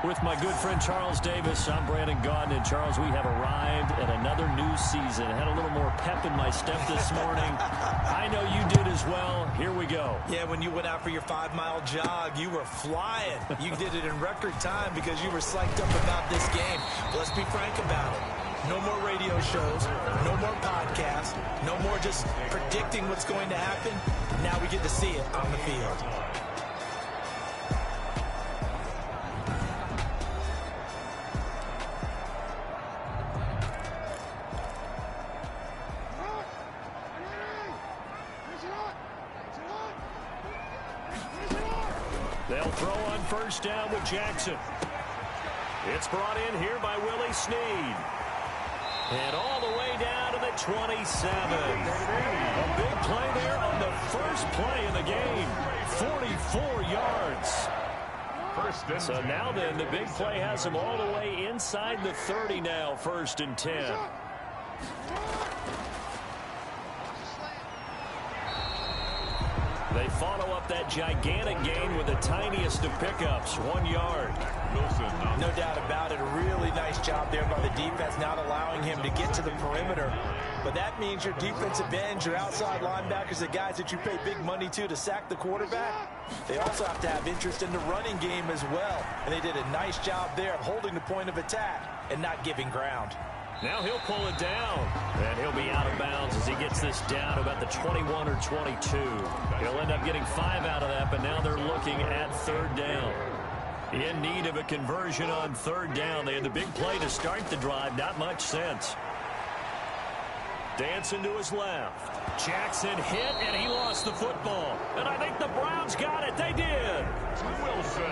With my good friend Charles Davis, I'm Brandon Gaudin. And Charles, we have arrived at another new season. Had a little more pep in my step this morning. I know you did as well. Here we go. Yeah, when you went out for your 5-mile jog, you were flying. You did it in record time because you were psyched up about this game. But let's be frank about it. No more radio shows, no more podcasts, no more just predicting what's going to happen. Now we get to see it on the field. They'll throw on first down with Jackson. It's brought in here by Willie Snead. And all the way down to the 27. A big play there on the first play of the game. 44 yards. So now then, the big play has him all the way inside the 30 now, 1st and 10. They follow up that gigantic gain with the tiniest of pickups, 1 yard. No doubt about it. A really nice job there by the defense, not allowing him to get to the perimeter. But that means your defensive ends, your outside linebackers, the guys that you pay big money to sack the quarterback, they also have to have interest in the running game as well. And they did a nice job there of holding the point of attack and not giving ground. Now he'll pull it down, and he'll be out of bounds as he gets this down about the 21 or 22. He'll end up getting 5 out of that, but now they're looking at 3rd down. In need of a conversion on 3rd down. They had the big play to start the drive. Not much sense. Dancing to his left. Jackson hit, and he lost the football. And I think the Browns got it. They did.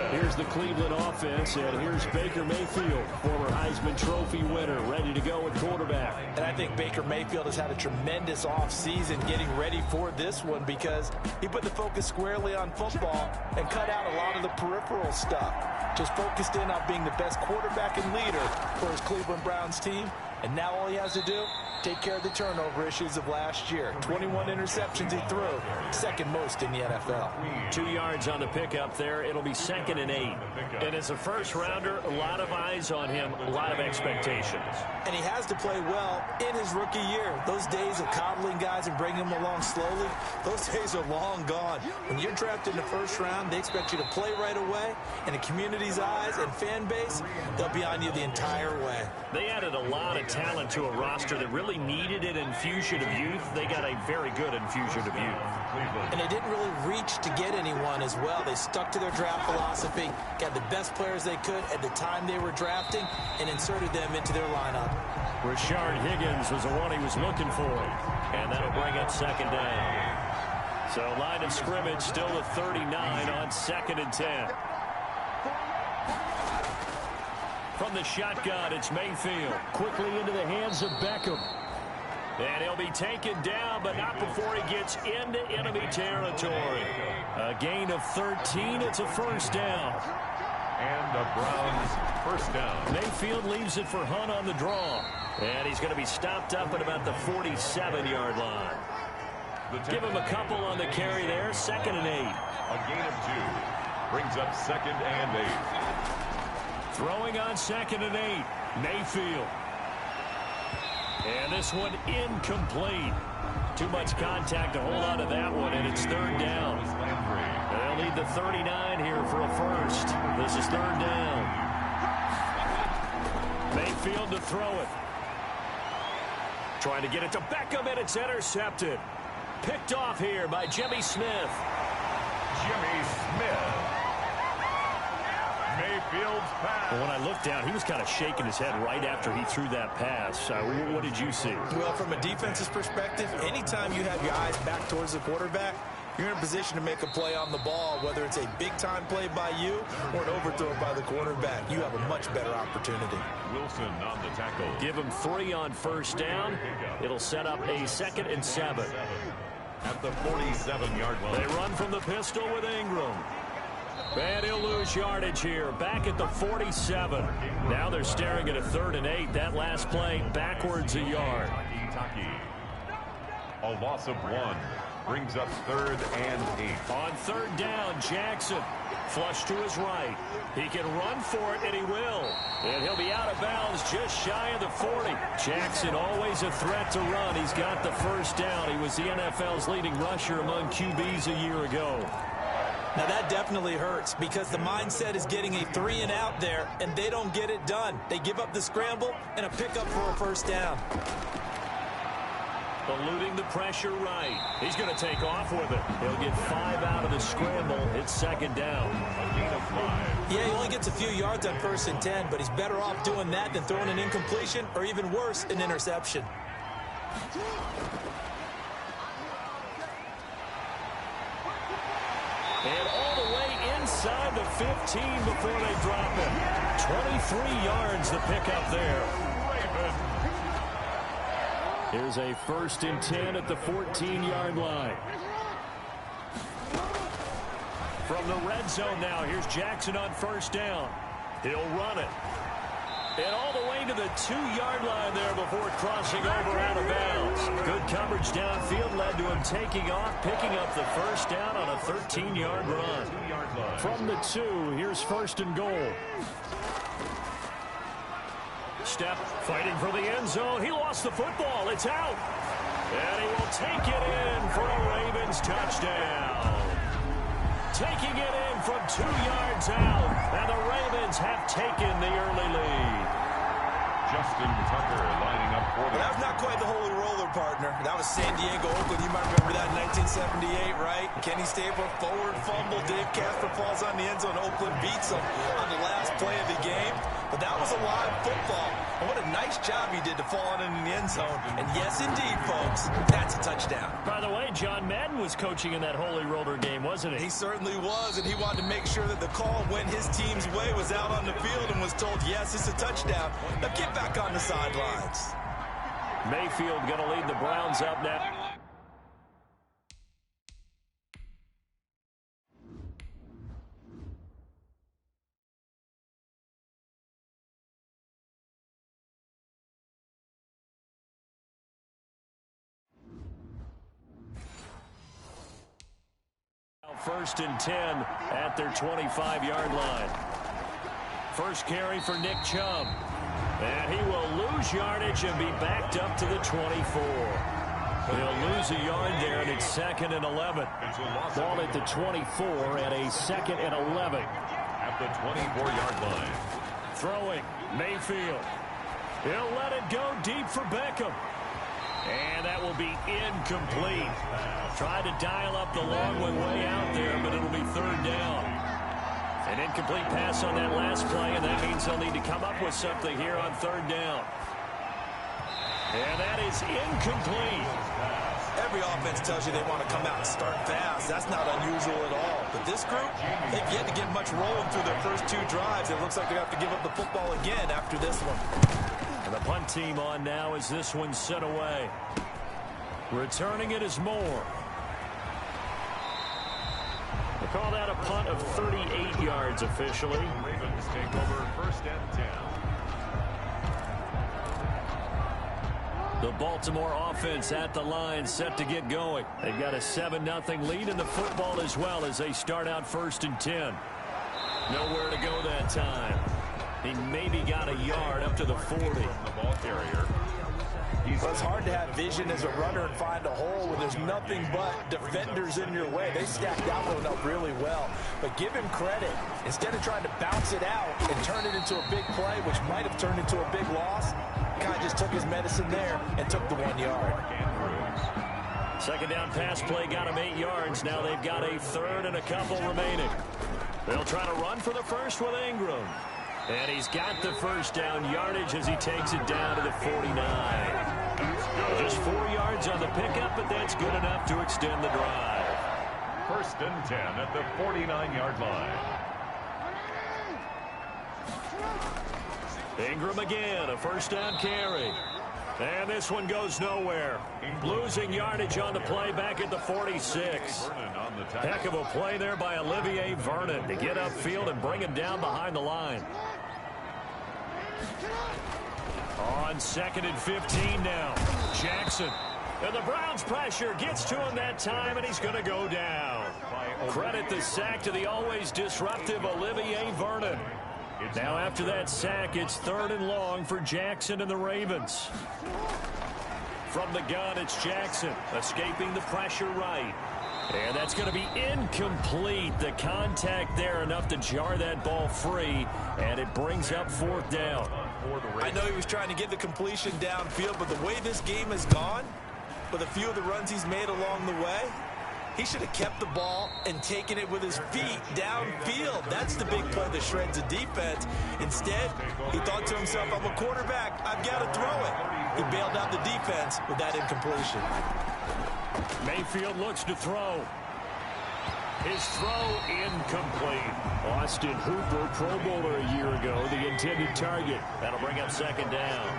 Here's the Cleveland offense, and here's Baker Mayfield, former Heisman Trophy winner, ready to go at quarterback. And I think Baker Mayfield has had a tremendous offseason getting ready for this one because he put the focus squarely on football and cut out a lot of the peripheral stuff. Just focused in on being the best quarterback and leader for his Cleveland Browns team. And now all he has to do, take care of the turnover issues of last year. 21 interceptions he threw, 2nd most in the NFL. 2 yards on the pickup there. It'll be 2nd and 8. And as a first-rounder, a lot of eyes on him, a lot of expectations. And he has to play well in his rookie year. Those days of coddling guys and bringing them along slowly, those days are long gone. When you're drafted in the 1st round, they expect you to play right away. And the community's eyes and fan base, they'll be on you the entire way. They added a lot of talent to a roster that really needed an infusion of youth. They got a very good infusion of youth. And they didn't really reach to get anyone as well. They stuck to their draft philosophy, got the best players they could at the time they were drafting, and inserted them into their lineup. Rashard Higgins was the one he was looking for, and that'll bring up 2nd down. So line of scrimmage still at 39 on 2nd and 10. From the shotgun, it's Mayfield. Quickly into the hands of Beckham. And he'll be taken down, but not before he gets into enemy territory. A gain of 13. It's a 1st down. And the Browns 1st down. Mayfield leaves it for Hunt on the draw. And he's going to be stopped up at about the 47-yard line. Give him a couple on the carry there. 2nd and 8. A gain of 2. Brings up 2nd and 8. Throwing on 2nd and 8. Mayfield. And this one incomplete. Too much contact to hold on to that one, and it's 3rd down. They'll need the 39 here for a 1st. This is 3rd down. Mayfield to throw it. Trying to get it to Beckham, and it's intercepted. Picked off here by Jimmy Smith. Jimmy Smith. Mayfield's pass. Well, when I looked down, he was kind of shaking his head right after he threw that pass. What did you see? Well, from a defense's perspective, anytime you have your eyes back towards the quarterback, you're in a position to make a play on the ball, whether it's a big-time play by you or an overthrow by the quarterback. You have a much better opportunity. Wilson on the tackle. Give him 3 on 1st down. It'll set up a 2nd and 7. At the 47-yard line. They run from the pistol with Ingram. And he'll lose yardage here. Back at the 47. Now they're staring at a 3rd and 8. That last play backwards a yard. A loss of 1. Brings up 3rd and 8. On 3rd down, Jackson. Flush to his right. He can run for it, and he will. And he'll be out of bounds just shy of the 40. Jackson always a threat to run. He's got the first down. He was the NFL's leading rusher among QBs a year ago. Now that definitely hurts because the mindset is getting a 3 and out there, and they don't get it done. They give up the scramble and a pickup for a first down. Eluding the pressure right. He's going to take off with it. He'll get 5 out of the scramble. It's second down. Yeah, he only gets a few yards on 1st and 10, but he's better off doing that than throwing an incompletion or even worse, an interception. And all the way inside the 15 before they drop it. 23 yards the pickup there. Here's a 1st and 10 at the 14-yard line. From the red zone now, here's Jackson on 1st down. He'll run it. And all the way to the 2-yard line there before crossing over out of bounds. Good coverage downfield led to him taking off, picking up the first down on a 13-yard run. From the 2, here's 1st and goal. Step, fighting for the end zone. He lost the football. It's out. And he will take it in for a Ravens touchdown. Taking it in from 2 yards out. And the Ravens have taken the early lead. Justin Tucker lining up for the... That was not quite the holy roller, partner. That was San Diego, Oakland. You might remember that in 1978, right? Kenny Stabler, forward fumble. Dave Casper falls on the end zone. Oakland beats him on the last play of the game. But that was a live football. And what a nice job he did to fall on in the end zone. And yes, indeed, folks, that's a touchdown. By the way, John Madden was coaching in that holy roller game, wasn't he? He certainly was, and he wanted to make sure that the call went his team's way, was out on the field and was told, yes, it's a touchdown. Now get back on the sidelines. Mayfield going to lead the Browns up now. First and 10 at their 25-yard line. First carry for Nick Chubb. And he will lose yardage and be backed up to the 24. He'll lose a yard there, and it's 2nd and 11. Ball at the 24 and a 2nd and 11. At the 24-yard line. Throwing, Mayfield. He'll let it go deep for Beckham. And that will be incomplete. Tried to dial up the long way out there, but it'll be 3rd down. An incomplete pass on that last play, and that means they'll need to come up with something here on 3rd down. And that is incomplete. Every offense tells you they want to come out and start fast. That's not unusual at all. But this group, they've yet to get much rolling through their first 2 drives. It looks like they have to give up the football again after this one. And the punt team on now as this one's set away. Returning it is Moore. They call that a punt of 38 yards officially. Ravens take over 1st and 10. The Baltimore offense at the line set to get going. They've got a 7-0 lead in the football as well as they start out 1st and 10. Nowhere to go that time. He maybe got a yard up to the 40. The ball carrier. Well, it's hard to have vision as a runner and find a hole when there's nothing but defenders in your way. They stacked that one up really well. But give him credit. Instead of trying to bounce it out and turn it into a big play, which might have turned into a big loss, guy just took his medicine there and took the 1 yard. 2nd down pass play got him 8 yards. Now they've got a 3rd and a couple remaining. They'll try to run for the first with Ingram. And he's got the first down yardage as he takes it down to the 49. Just 4 yards on the pickup, but that's good enough to extend the drive. 1st and 10 at the 49-yard line. Ingram again, a 1st down carry. And this one goes nowhere. Losing yardage on the play back at the 46. Heck of a play there by Olivier Vernon to get upfield and bring him down behind the line. On 2nd and 15 now. Jackson. And the Browns pressure gets to him that time, and he's going to go down. Credit the sack to the always disruptive Olivier Vernon. Now after that sack, it's 3rd and long for Jackson and the Ravens. From the gun, it's Jackson, escaping the pressure right. And that's going to be incomplete. The contact there enough to jar that ball free, and it brings up 4th down. I know he was trying to get the completion downfield, but the way this game has gone, with a few of the runs he's made along the way, he should have kept the ball and taken it with his feet downfield. That's the big play that shreds the defense. Instead, he thought to himself, I'm a quarterback, I've got to throw it. He bailed out the defense with that incompletion. Mayfield looks to throw. His throw incomplete. Austin Hooper, Pro Bowler a year ago, the intended target. That'll bring up 2nd down.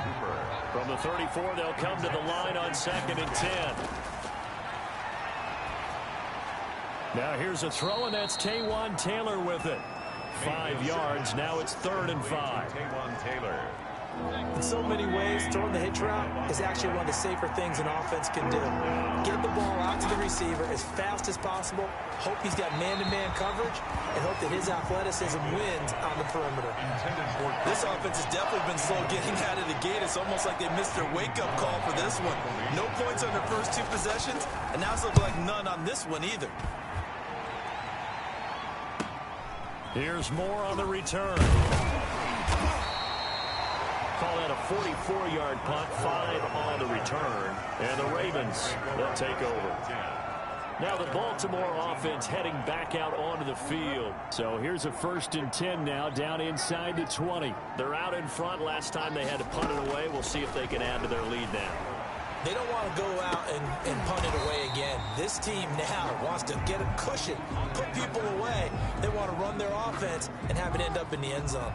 From the 34, they'll come to the line on 2nd and 10. Now here's a throw, and that's Taywan Taylor with it. 5 yards. Now it's 3rd and 5. Taywan Taylor. In so many ways, throwing the hitch route is actually one of the safer things an offense can do. Get the ball out to the receiver as fast as possible, hope he's got man-to-man coverage, and hope that his athleticism wins on the perimeter. This offense has definitely been slow getting out of the gate. It's almost like they missed their wake-up call for this one. No points on their first 2 possessions, and now it's looking like none on this one either. Here's more on the return. Call that a 44-yard punt, 5 on the return. And the Ravens, they'll take over. Now the Baltimore offense heading back out onto the field. So here's a 1st and 10 now, down inside the 20. They're out in front. Last time they had to punt it away. We'll see if they can add to their lead now. They don't want to go out and punt it away again. This team now wants to get a cushion, put people away. They want to run their offense and have it end up in the end zone.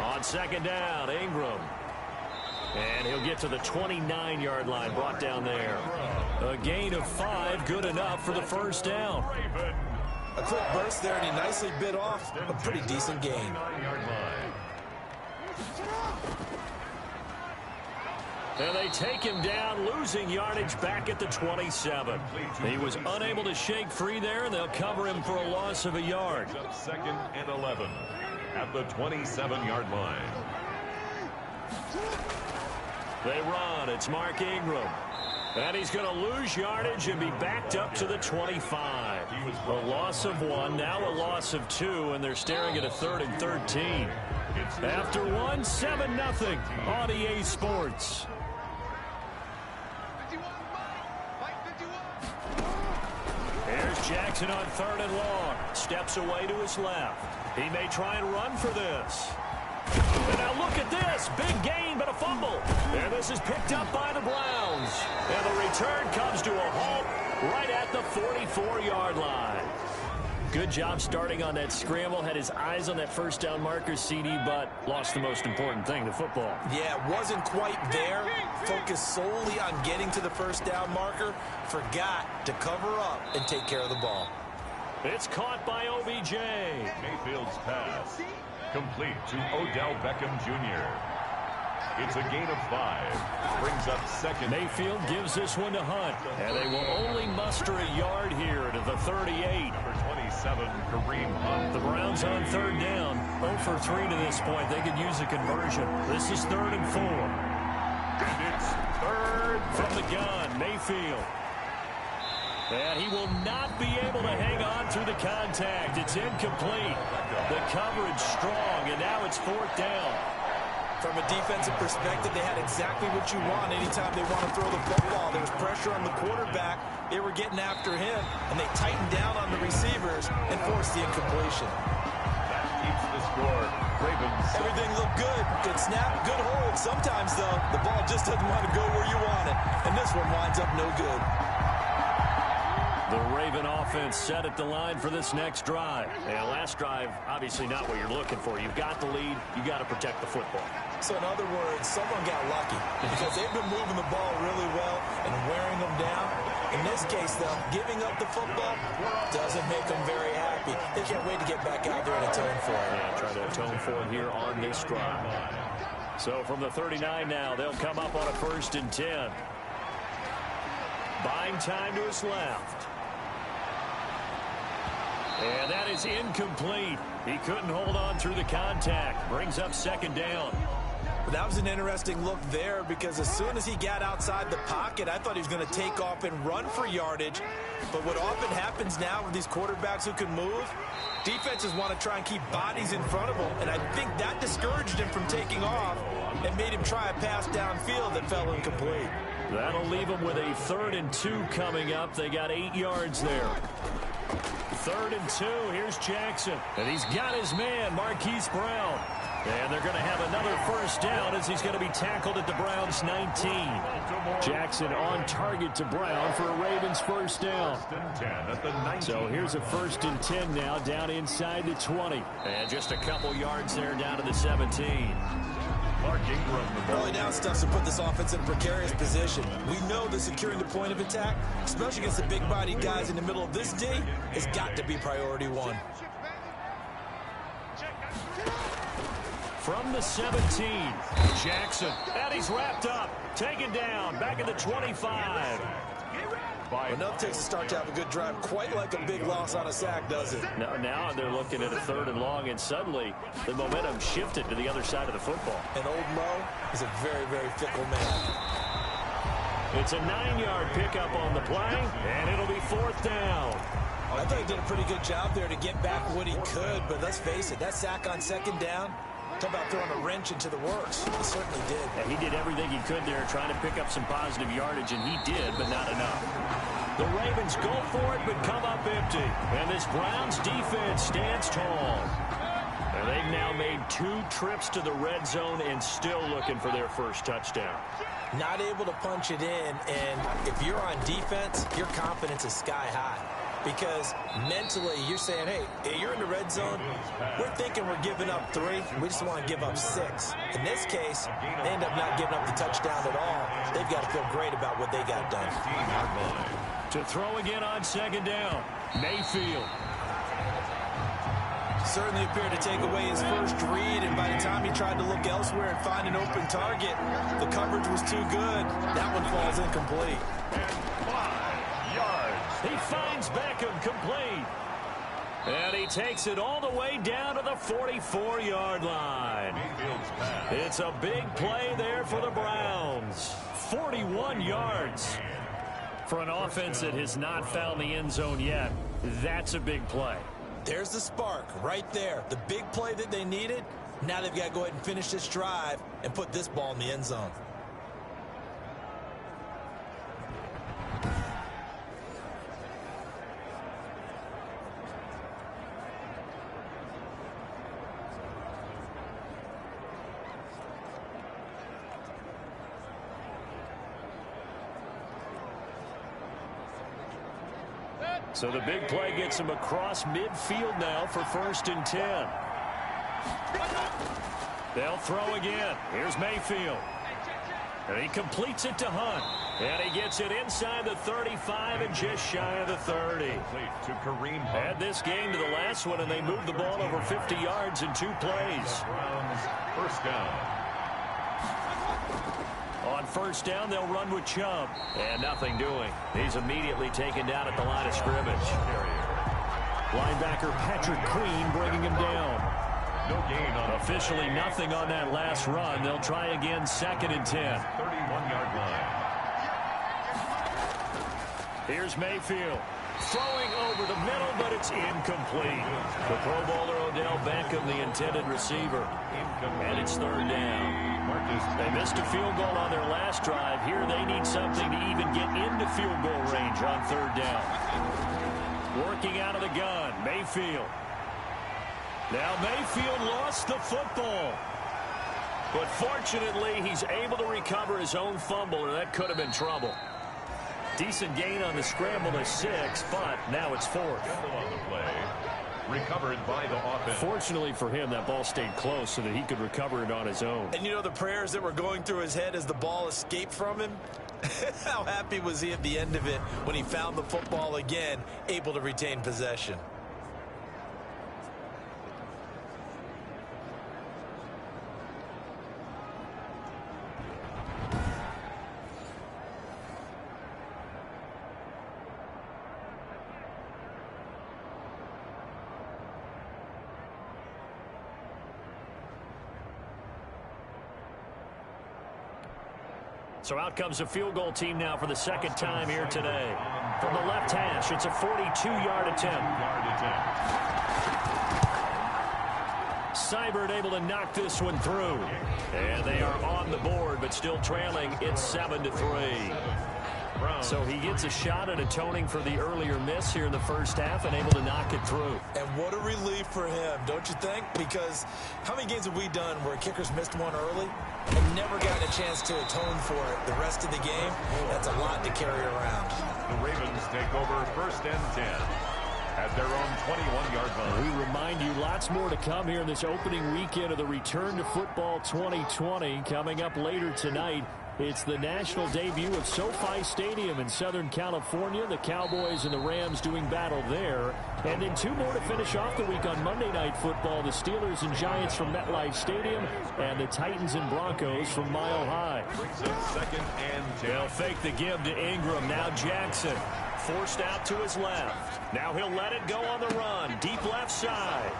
On 2nd down, Ingram. And he'll get to the 29-yard line, brought down there. A gain of 5, good enough for the 1st down. A quick burst there, and he nicely bit off a pretty decent gain. And they take him down, losing yardage back at the 27. He was unable to shake free there, and they'll cover him for a loss of a yard. 2nd and 11 at the 27-yard line. They run. It's Mark Ingram. And he's going to lose yardage and be backed up to the 25. A loss of 1, now a loss of 2, and they're staring at a 3rd and 13. After 1, 7-0 on EA Sports. Here's Jackson on 3rd and long. Steps away to his left. He may try and run for this. And now look at this. Big gain, but a fumble. And this is picked up by the Browns. And the return comes to a halt right at the 44-yard line. Good job starting on that scramble. Had his eyes on that 1st down marker, CD, but lost the most important thing, the football. Yeah, wasn't quite there. Focused solely on getting to the 1st down marker. Forgot to cover up and take care of the ball. It's caught by OBJ. Mayfield's pass complete to Odell Beckham Jr. It's a gain of 5. Brings up 2nd. Mayfield gives this one to Hunt. And they will only muster a yard here to the 38. Number 27, Kareem Hunt. The Browns on 3rd down. 0 for 3 to this point. They could use a conversion. This is 3rd and 4. And it's 3rd from the gun. Mayfield. And he will not be able to hang on through the contact. It's incomplete. The coverage strong, and now it's 4th down. From a defensive perspective, they had exactly what you want anytime they want to throw the football. There was pressure on the quarterback. They were getting after him, and they tightened down on the receivers and forced the incompletion. That keeps the score. Ravens. Everything looked good. Good snap, good hold. Sometimes, though, the ball just doesn't want to go where you want it, and this one winds up no good. The Raven offense set at the line for this next drive. And last drive, obviously not what you're looking for. You've got the lead. You got to protect the football. So in other words, someone got lucky because they've been moving the ball really well and wearing them down. In this case, though, giving up the football doesn't make them very happy. They can't wait to get back out there and atone for it. Yeah, try to atone for it here on this drive. So from the 39 now, they'll come up on a 1st and 10. Buying time to his left. And that is incomplete. He couldn't hold on through the contact. Brings up second down. That was an interesting look there because as soon as he got outside the pocket, I thought he was going to take off and run for yardage. But what often happens now with these quarterbacks who can move, defenses want to try and keep bodies in front of them, and I think that discouraged him from taking off and made him try a pass downfield that fell incomplete. That'll leave him with a 3rd and 2 coming up. They got 8 yards there. 3rd and 2. Here's Jackson. And he's got his man, Marquise Brown. And they're going to have another first down as he's going to be tackled at the Browns' 19. Jackson on target to Brown for a Ravens first down. So here's a 1st and 10 now down inside the 20. And just a couple yards there down to the 17. Early down stuff to put this offense in a precarious position. We know that securing the point of attack, especially against the big-bodied guys in the middle of this D, has got to be priority one. From the 17, Jackson, and he's wrapped up, taken down, back at the 25. Well, now it takes a start to have a good drive, quite like a big loss on a sack, does it? Now they're looking at a 3rd and long, and suddenly the momentum shifted to the other side of the football. And old Mo is a very, very fickle man. It's a 9-yard pickup on the play, and it'll be 4th down. I thought he did a pretty good job there to get back what he could, but let's face it, that sack on 2nd down, talk about throwing a wrench into the works. He certainly did. Yeah, he did everything he could there trying to pick up some positive yardage, and he did, but not enough. The Ravens go for it, but come up empty. And this Browns defense stands tall. And they've now made 2 trips to the red zone and still looking for their first touchdown. Not able to punch it in, and if you're on defense, your confidence is sky high. Because mentally, you're saying, hey, you're in the red zone. We're thinking we're giving up 3. We just want to give up 6. In this case, they end up not giving up the touchdown at all. They've got to feel great about what they got done. To throw again on 2nd down, Mayfield. Certainly appeared to take away his first read, and by the time he tried to look elsewhere and find an open target, the coverage was too good. That one falls incomplete. He finds Beckham complete. And he takes it all the way down to the 44-yard line. It's a big play there for the Browns. 41 yards. For an offense that has not found the end zone yet, that's a big play. There's the spark right there. The big play that they needed. Now they've got to go ahead and finish this drive and put this ball in the end zone. So the big play gets him across midfield now for 1st and 10. They'll throw again. Here's Mayfield. And he completes it to Hunt. And he gets it inside the 35 and just shy of the 30. Add this game to the last one, and they moved the ball over 50 yards in 2 plays. First down. On 1st down, they'll run with Chubb. And nothing doing. He's immediately taken down at the line of scrimmage. Linebacker Patrick Queen bringing him down. No gain on officially nothing on that last run. They'll try again 2nd and 10. 31-yard line. Here's Mayfield. Throwing over the middle, but it's incomplete. The Pro Bowler Odell Beckham, the intended receiver. And it's 3rd down. They missed a field goal on their last drive. Here they need something to even get into field goal range on 3rd down. Working out of the gun, Mayfield. Now Mayfield lost the football. But fortunately, he's able to recover his own fumble, or that could have been trouble. Decent gain on the scramble to 6, but now it's 4th. On the play, recovered by the offense. Fortunately for him, that ball stayed close so that he could recover it on his own. And you know the prayers that were going through his head as the ball escaped from him? How happy was he at the end of it when he found the football again, able to retain possession? So out comes the field goal team now for the second time here today. From the left hash, it's a 42-yard attempt. Seibert able to knock this one through. And they are on the board, but still trailing. It's 7-3. So he gets a shot at atoning for the earlier miss here in the first half and able to knock it through. And what a relief for him, don't you think? Because how many games have we done where kickers missed one early and never gotten a chance to atone for it the rest of the game? That's a lot to carry around. The Ravens take over 1st and 10 at their own 21-yard line. We remind you lots more to come here in this opening weekend of the Return to Football 2020. Coming up later tonight, it's the national debut of SoFi Stadium in Southern California. The Cowboys and the Rams doing battle there. And then 2 more to finish off the week on Monday Night Football. The Steelers and Giants from MetLife Stadium and the Titans and Broncos from Mile High. Brings us 2nd and 10. They'll fake the give to Ingram. Now Jackson forced out to his left. Now he'll let it go on the run. Deep left side.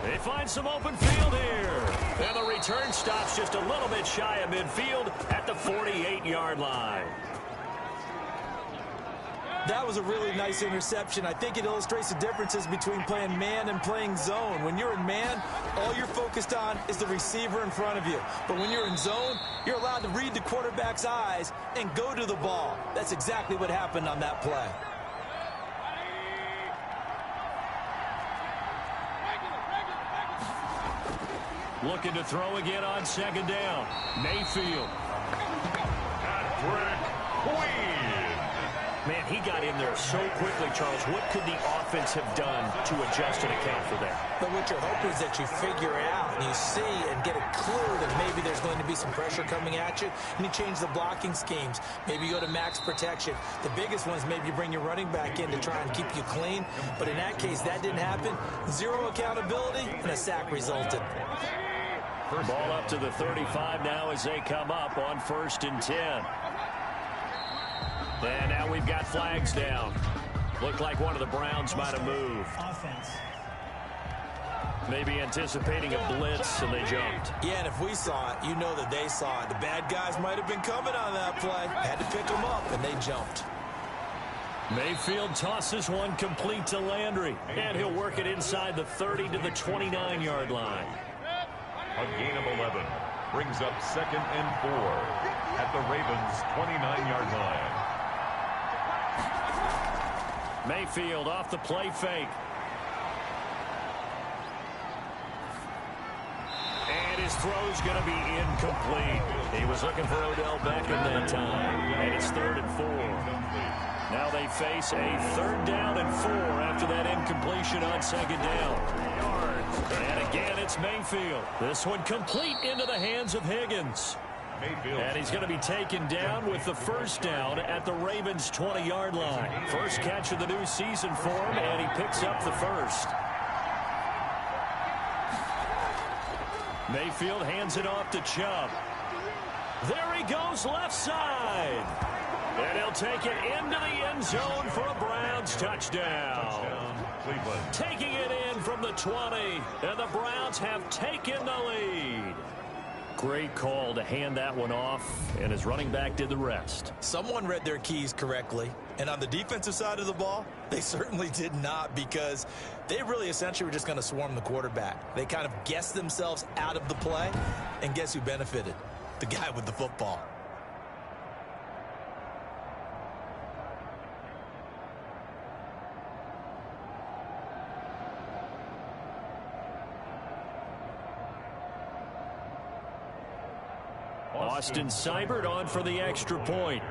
They find some open field here. And the return stops just a little bit shy of midfield at the 48-yard line. That was a really nice interception. I think it illustrates the differences between playing man and playing zone. When you're in man, all you're focused on is the receiver in front of you. But when you're in zone, you're allowed to read the quarterback's eyes and go to the ball. That's exactly what happened on that play. Looking to throw again on 2nd down. Mayfield. Patrick Queen. Man, he got in there so quickly, Charles. What could the offense have done to adjust and account for that? But what you're hoping is that you figure out and you see and get a clue that maybe there's going to be some pressure coming at you, and you change the blocking schemes. Maybe you go to max protection. The biggest one is maybe you bring your running back in to try and keep you clean. But in that case, that didn't happen. 0 accountability, and a sack resulted. Ball up to the 35 now as they come up on 1st and 10. And now we've got flags down. Looked like one of the Browns might have moved. Offense. Maybe anticipating a blitz, and they jumped. Yeah, and if we saw it, you know that they saw it. The bad guys might have been coming on that play. Had to pick them up, and they jumped. Mayfield tosses one complete to Landry. And he'll work it inside the 30 to the 29-yard line. A gain of 11 brings up 2nd and 4 at the Ravens' 29-yard line. Mayfield off the play fake. And his throw's going to be incomplete. He was looking for Odell Beckham that time. And it's 3rd and 4. Now they face a 3rd down and 4 after that incompletion on 2nd down. And again, it's Mayfield. This one complete into the hands of Higgins. Mayfield. And he's going to be taken down with the 1st down at the Ravens' 20-yard line. First catch of the new season for him, and he picks up the 1st. Mayfield hands it off to Chubb. There he goes left side. And he'll take it into the end zone for a Browns touchdown. Cleveland. Taking it in from the 20, and the Browns have taken the lead. Great call to hand that one off, and his running back did the rest. Someone read their keys correctly, and on the defensive side of the ball, they certainly did not, because they really essentially were just going to swarm the quarterback. They kind of guessed themselves out of the play, and guess who benefited? The guy with the football. Austin Seibert on for the extra point.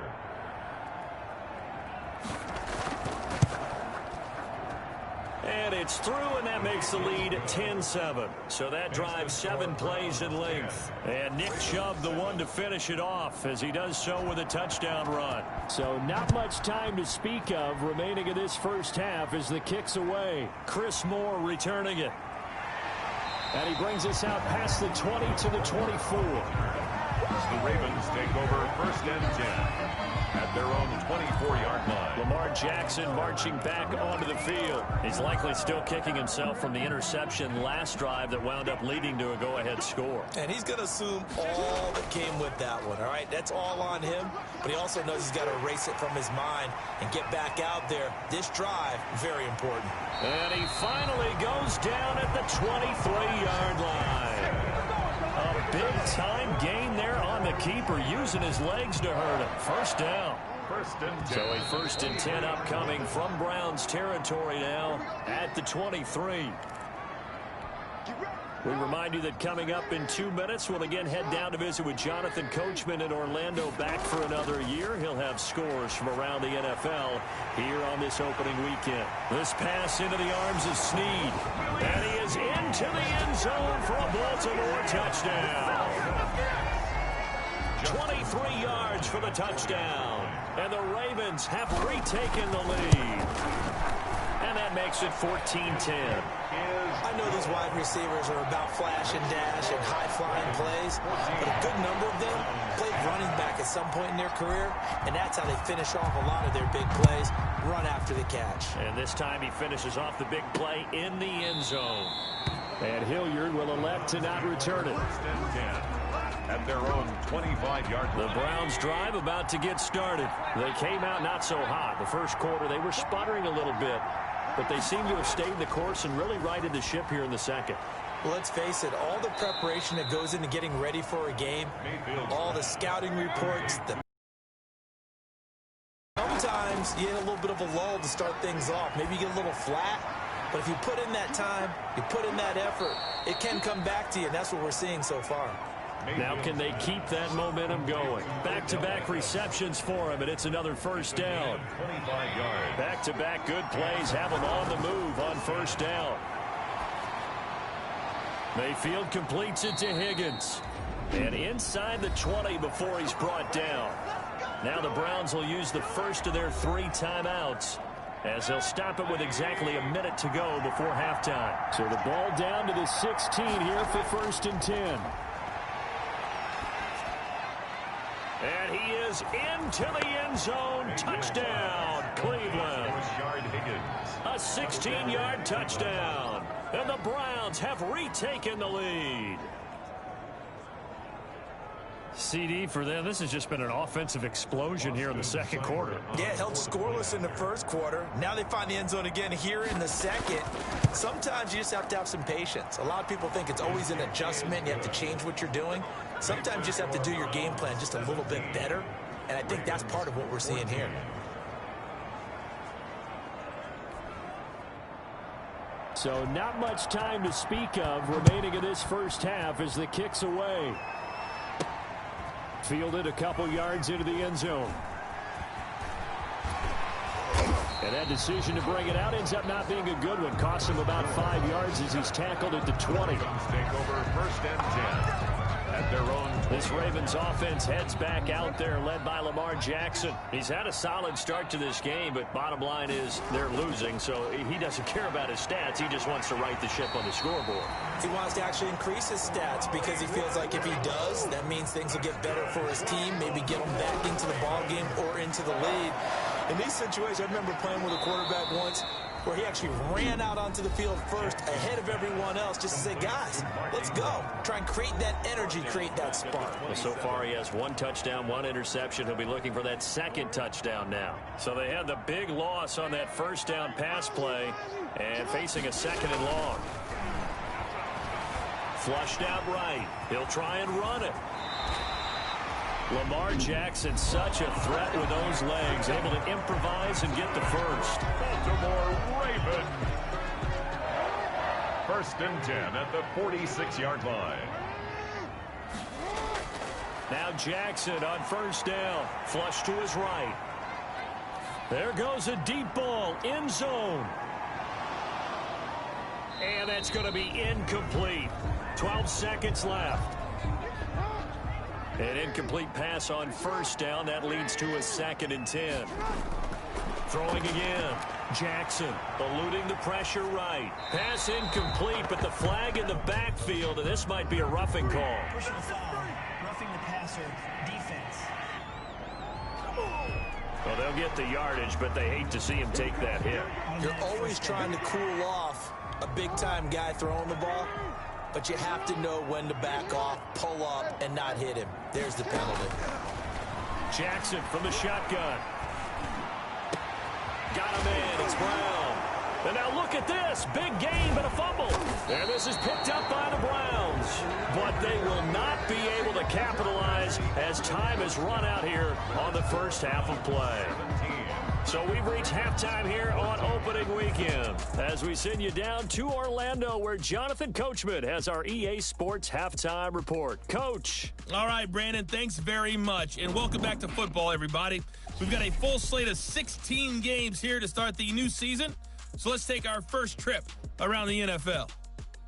And it's through, and that makes the lead 10-7. So that drives 7 plays in length. And Nick Chubb, the one to finish it off, as he does so with a touchdown run. So not much time to speak of remaining in this first half as the kick's away. Chris Moore returning it. And he brings us out past the 20 to the 24. as the Ravens take over 1st and 10 at their own 24-yard line. Lamar Jackson marching back onto the field. He's likely still kicking himself from the interception last drive that wound up leading to a go-ahead score. And he's going to assume all that came with that one, all right? That's all on him, but he also knows he's got to erase it from his mind and get back out there. This drive, very important. And he finally goes down at the 23-yard line. A big-time gain there on the keeper, using his legs to hurt him. First down. 1st and 10. So a 1st and 10 upcoming from Browns territory now at the 23. We remind you that coming up in 2 minutes, we'll again head down to visit with Jonathan Coachman in Orlando, back for another year. He'll have scores from around the NFL here on this opening weekend. This pass into the arms of Snead. And he is into the end zone for a Baltimore touchdown. 23 yards for the touchdown. And the Ravens have retaken the lead. And that makes it 14-10. I know these wide receivers are about flash and dash and high-flying plays, but a good number of them played running back at some point in their career, and that's how they finish off a lot of their big plays, run after the catch. And this time he finishes off the big play in the end zone. And Hilliard will elect to not return it. 1st and 10 at their own 25-yard line. The Browns drive about to get started. They came out not so hot. The first quarter they were sputtering a little bit, but they seem to have stayed the course and really righted the ship here in the second. Well, let's face it, all the preparation that goes into getting ready for a game, all the scouting reports, sometimes you get a little bit of a lull to start things off. Maybe you get a little flat, but if you put in that time, you put in that effort, it can come back to you, and that's what we're seeing so far. Now can they keep that momentum going? Back-to-back receptions for him, and it's another first down. 25 yards. Back-to-back good plays have him on the move on first down. Mayfield completes it to Higgins. And inside the 20 before he's brought down. Now the Browns will use the first of their 3 timeouts, as they'll stop it with exactly a minute to go before halftime. So the ball down to the 16 here for 1st and 10. And he is into the end zone. Touchdown, Cleveland. A 16-yard touchdown. And the Browns have retaken the lead. CD for them. This has just been an offensive explosion here in the second quarter. Yeah, held scoreless in the first quarter. Now they find the end zone again here in the second. Sometimes you just have to have some patience. A lot of people think it's always an adjustment. You have to change what you're doing. Sometimes you just have to do your game plan just a little bit better. And I think that's part of what we're seeing here. So not much time to speak of remaining in this first half as the kick's away. Fielded a couple yards into the end zone. And that decision to bring it out ends up not being a good one. Costs him about 5 yards as he's tackled at the 20. Take over 1st and 10 at their own. This Ravens offense heads back out there, led by Lamar Jackson. He's had a solid start to this game, but bottom line is they're losing, so he doesn't care about his stats. He just wants to right the ship on the scoreboard. He wants to actually increase his stats because he feels like if he does, that means things will get better for his team, maybe get him back into the ball game or into the lead. In these situations, I remember playing with a quarterback once where he actually ran out onto the field first ahead of everyone else just to say, guys, let's go. Try and create that energy, create that spark. Well, so far he has 1 touchdown, 1 interception. He'll be looking for that 2nd touchdown now. So they had the big loss on that first down pass play and facing a 2nd and long. Flushed out right. He'll try and run it. Lamar Jackson, such a threat with those legs, able to improvise and get the first. Baltimore Ravens. 1st and 10 at the 46-yard line. Now Jackson on first down. Flush to his right. There goes a deep ball, end zone. And that's going to be incomplete. 12 seconds left. An incomplete pass on first down. That leads to a 2nd and 10. Throwing again. Jackson eluding the pressure right. Pass incomplete, but the flag in the backfield, and this might be a roughing call. Personal foul. Roughing the passer. aggressive defense. Well, they'll get the yardage, but they hate to see him take that hit. You're always trying to cool off a big-time guy throwing the ball, but you have to know when to back off, pull up, and not hit him. There's the penalty. Jackson from the shotgun. Got him in. It's Brown. And now look at this. Big gain, but a fumble. And this is picked up by the Browns. But they will not be able to capitalize as time has run out here on the first half of play. So we've reached halftime here on opening weekend as we send you down to Orlando where Jonathan Coachman has our EA Sports halftime report. Coach. All right, Brandon, thanks very much. And welcome back to football, everybody. We've got a full slate of 16 games here to start the new season. So let's take our first trip around the NFL.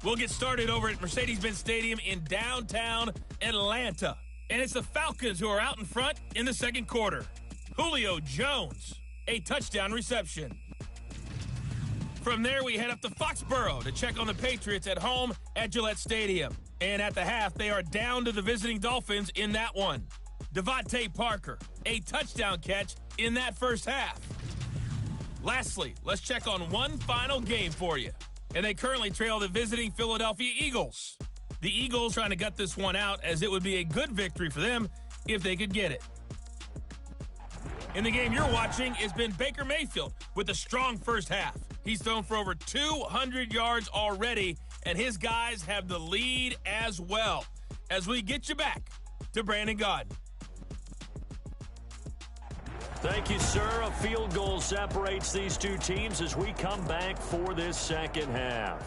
We'll get started over at Mercedes-Benz Stadium in downtown Atlanta. And it's the Falcons who are out in front in the second quarter. Julio Jones, a touchdown reception. From there, we head up to Foxborough to check on the Patriots at home at Gillette Stadium. And at the half, they are down to the visiting Dolphins in that one. Devontae Parker, a touchdown catch in that first half. Lastly, let's check on one final game for you. And they currently trail the visiting Philadelphia Eagles. The Eagles trying to gut this one out as it would be a good victory for them if they could get it. In the game you're watching has been Baker Mayfield with a strong first half. He's thrown for over 200 yards already, and his guys have the lead as well. As we get you back to Brandon Gaudin. Thank you, sir. A field goal separates these two teams as we come back for this second half.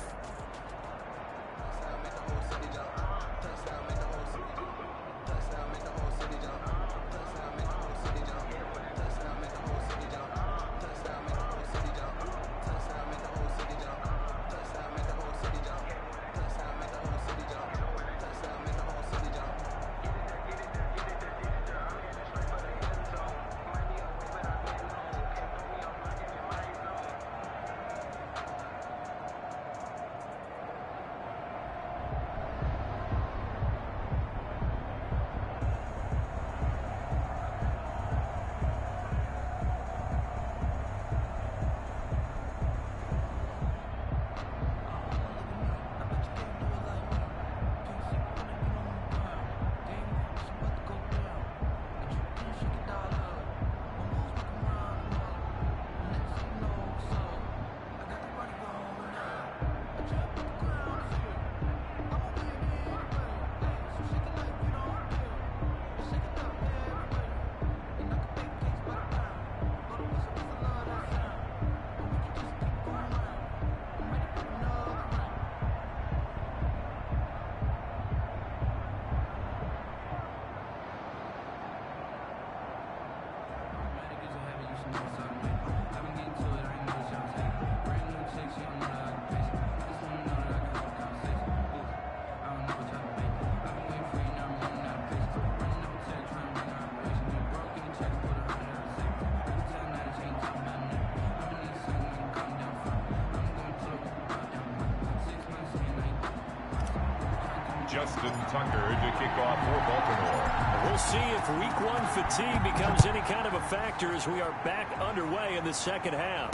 Justin Tucker to kick off for Baltimore. We'll see if week one fatigue becomes any kind of a factor as we are back underway in the second half.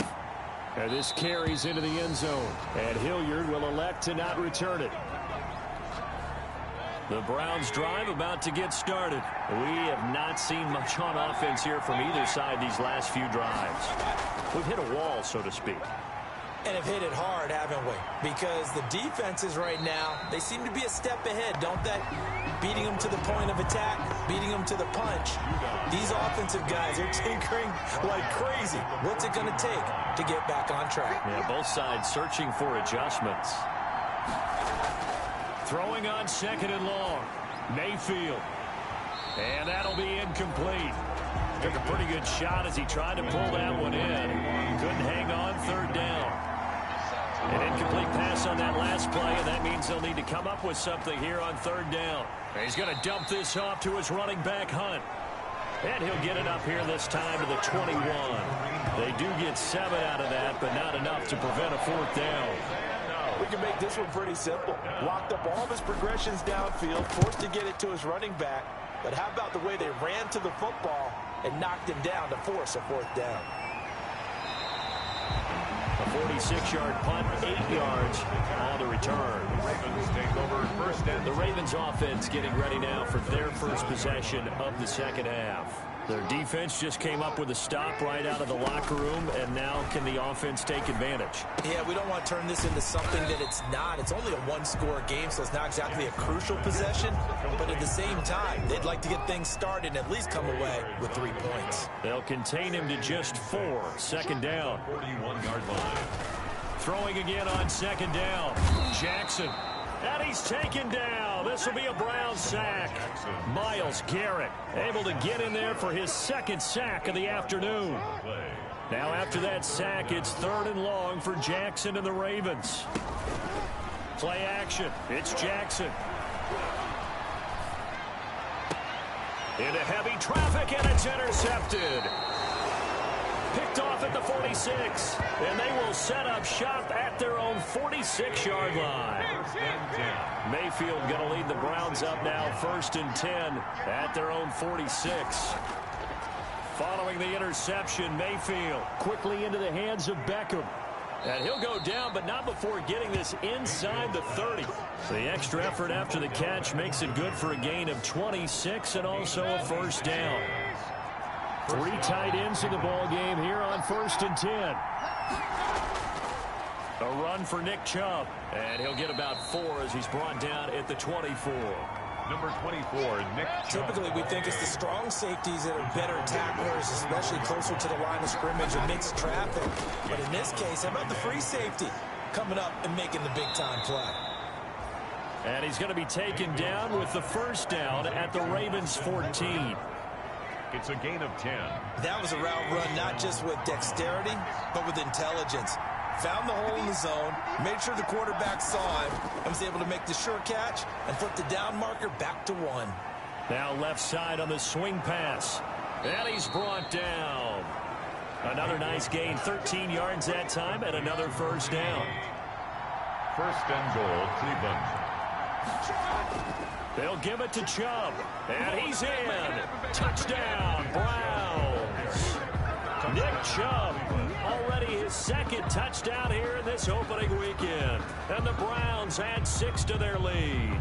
And this carries into the end zone, and Hilliard will elect to not return it. The Browns drive about to get started. We have not seen much on offense here from either side these last few drives. We've hit a wall, so to speak. And have hit it hard, haven't we? Because the defenses right now, they seem to be a step ahead, don't they? Beating them to the point of attack, beating them to the punch. These offensive guys are tinkering like crazy. What's it going to take to get back on track? Yeah, both sides searching for adjustments. Throwing on second and long. Mayfield. And that'll be incomplete. Took a pretty good shot as he tried to pull that one in. Couldn't hang on third down. An incomplete pass on that last play, and that means they'll need to come up with something here on third down. He's going to dump this off to his running back, Hunt. And he'll get it up here this time to the 21. They do get 7 out of that, but not enough to prevent a fourth down. We can make this one pretty simple. Locked up all of his progressions downfield, forced to get it to his running back, but how about the way they ran to the football and knocked him down to force a 4th down? A 46-yard punt, 8 yards on the return. Ravens take over first and The Ravens offense getting ready now for their first possession of the second half. Their defense just came up with a stop right out of the locker room, and now can the offense take advantage? Yeah, we don't want to turn this into something that it's not. It's only a 1-score game, so it's not exactly a crucial possession. But at the same time, they'd like to get things started and at least come away with 3 points. They'll contain him to just 4. Second down. 41-yard line. Throwing again on second down. Jackson. And he's taken down. This will be a Brown sack. Myles Garrett able to get in there for his 2nd sack of the afternoon. Now after that sack, it's 3rd and long for Jackson and the Ravens. Play action. It's Jackson. Into heavy traffic, and it's intercepted. Picked off at the 46, and they will set up shop at their own 46-yard line. Mayfield going to lead the Browns up now, 1st and 10 at their own 46. Following the interception, Mayfield quickly into the hands of Beckham. And he'll go down, but not before getting this inside the 30. The extra effort after the catch makes it good for a gain of 26 and also a 1st down. 3 tight ends in the ball game here on 1st and 10. A run for Nick Chubb, and he'll get about 4 as he's brought down at the 24. Number 24, Nick Chubb. Typically, we think it's the strong safeties that are better tacklers, especially closer to the line of scrimmage amidst traffic. But in this case, how about the free safety coming up and making the big-time play? And he's going to be taken down with the 1st down at the Ravens' 14. It's a gain of 10. That was a route run not just with dexterity, but with intelligence. Found the hole in the zone, made sure the quarterback saw him, and was able to make the sure catch and flip the down marker back to 1. Now left side on the swing pass. And he's brought down. Another nice gain, 13 yards that time, and another 1st down. 1st and goal, Cleveland. They'll give it to Chubb, and he's in. Touchdown, Browns. Nick Chubb, already his 2nd touchdown here in this opening weekend. And the Browns add 6 to their lead.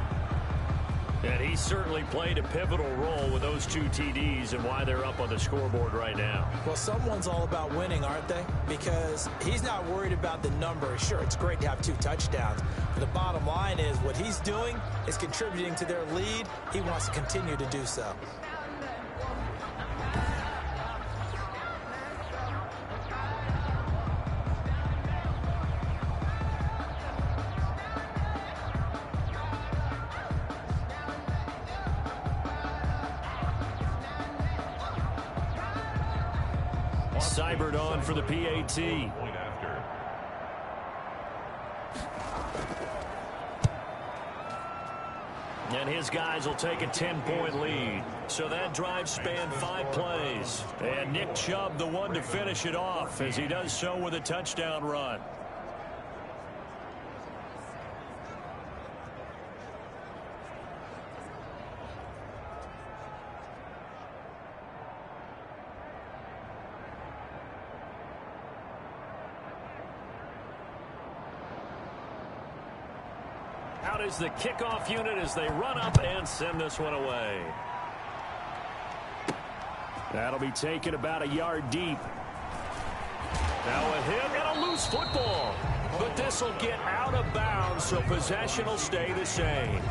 And he certainly played a pivotal role with those 2 TDs and why they're up on the scoreboard right now. Well, someone's all about winning, aren't they? Because he's not worried about the number. Sure, it's great to have 2 touchdowns. But the bottom line is what he's doing is contributing to their lead. He wants to continue to do so. Seibert on for the PAT. Point after. And his guys will take a 10-point lead. So that drive spanned 5 plays. And Nick Chubb, the one to finish it off, as he does so with a touchdown run. Out is the kickoff unit as they run up and send this one away. That'll be taken about a yard deep. Now a hit and a loose football. But this will get out of bounds, so possession will stay the same.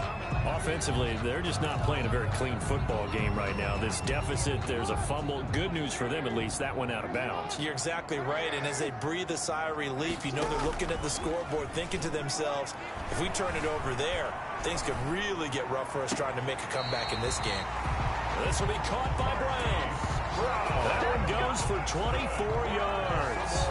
Offensively, they're just not playing a very clean football game right now. This deficit, there's a fumble. Good news for them, at least. That went out of bounds. You're exactly right, and as they breathe a sigh of relief, you know they're looking at the scoreboard, thinking to themselves, if we turn it over there, things could really get rough for us trying to make a comeback in this game. This will be caught by Brown. That one goes for 24 yards.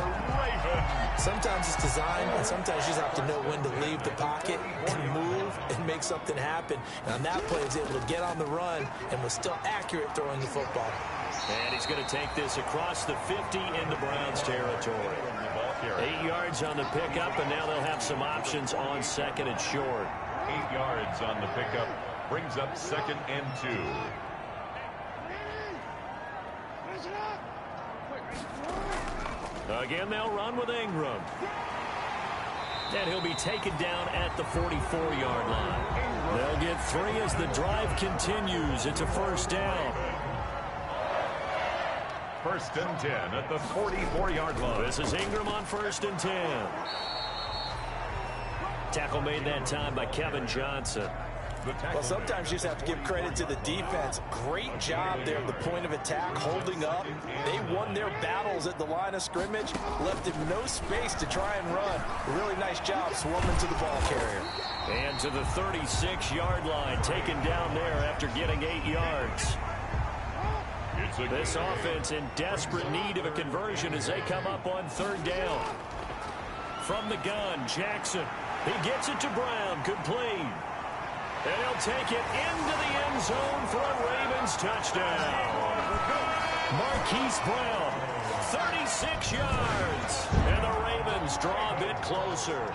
Sometimes it's designed, and sometimes you just have to know when to leave the pocket and move and make something happen. And on that play, he was able to get on the run and was still accurate throwing the football. And he's going to take this across the 50 into Browns territory. 8 yards on the pickup, and now they'll have some options on 2nd and short. 8 yards on the pickup brings up 2nd and 2. Again, they'll run with Ingram. And he'll be taken down at the 44-yard line. They'll get 3 as the drive continues. It's a first down. First and 10 at the 44-yard line. This is Ingram on first and 10. Tackle made that time by Kevin Johnson. Well, sometimes you just have to give credit to the defense. Great job there at the point of attack, holding up. They won their battles at the line of scrimmage, left him no space to try and run. Really nice job swarming to the ball carrier. And to the 36-yard line, taken down there after getting 8 yards. This offense in desperate need of a conversion as they come up on third down. From the gun, Jackson. He gets it to Brown, complete. And he'll take it into the end zone for a Ravens touchdown. Marquise Brown, 36 yards. And the Ravens draw a bit closer.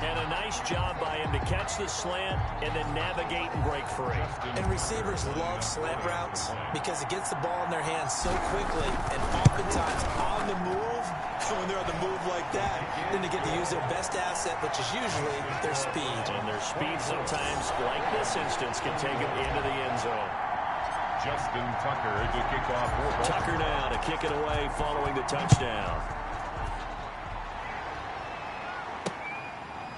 And a nice job by him to catch the slant and then navigate and break free. And receivers love slant routes because it gets the ball in their hands so quickly and oftentimes on the move. When they're on the move like that, then they get to use their best asset, which is usually their speed. And their speed sometimes, like this instance, can take them into the end zone. Justin Tucker to kick off. Tucker now to kick it away following the touchdown.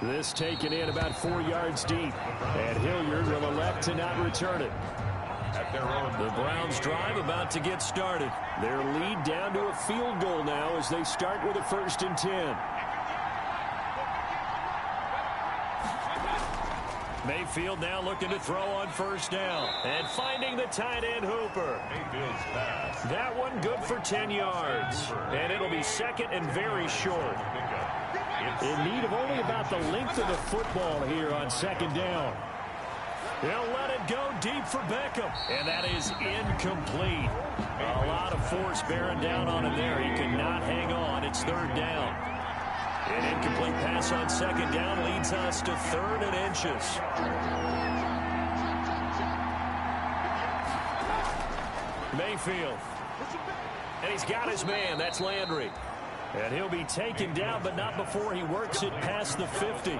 This taken in about 4 yards deep. And Hilliard will elect to not return it. The Browns drive about to get started. Their lead down to a field goal now as they start with a first and 10. Mayfield now looking to throw on first down. And finding the tight end Hooper. Mayfield's pass. That one good for 10 yards. And it'll be second and very short. In need of only about the length of the football here on second down. He'll let it go deep for Beckham. And that is incomplete. A lot of force bearing down on him there. He could not hang on. It's third down. An incomplete pass on second down leads us to 3rd and inches. Mayfield. And he's got his man. That's Landry. And he'll be taken down, but not before he works it past the 50.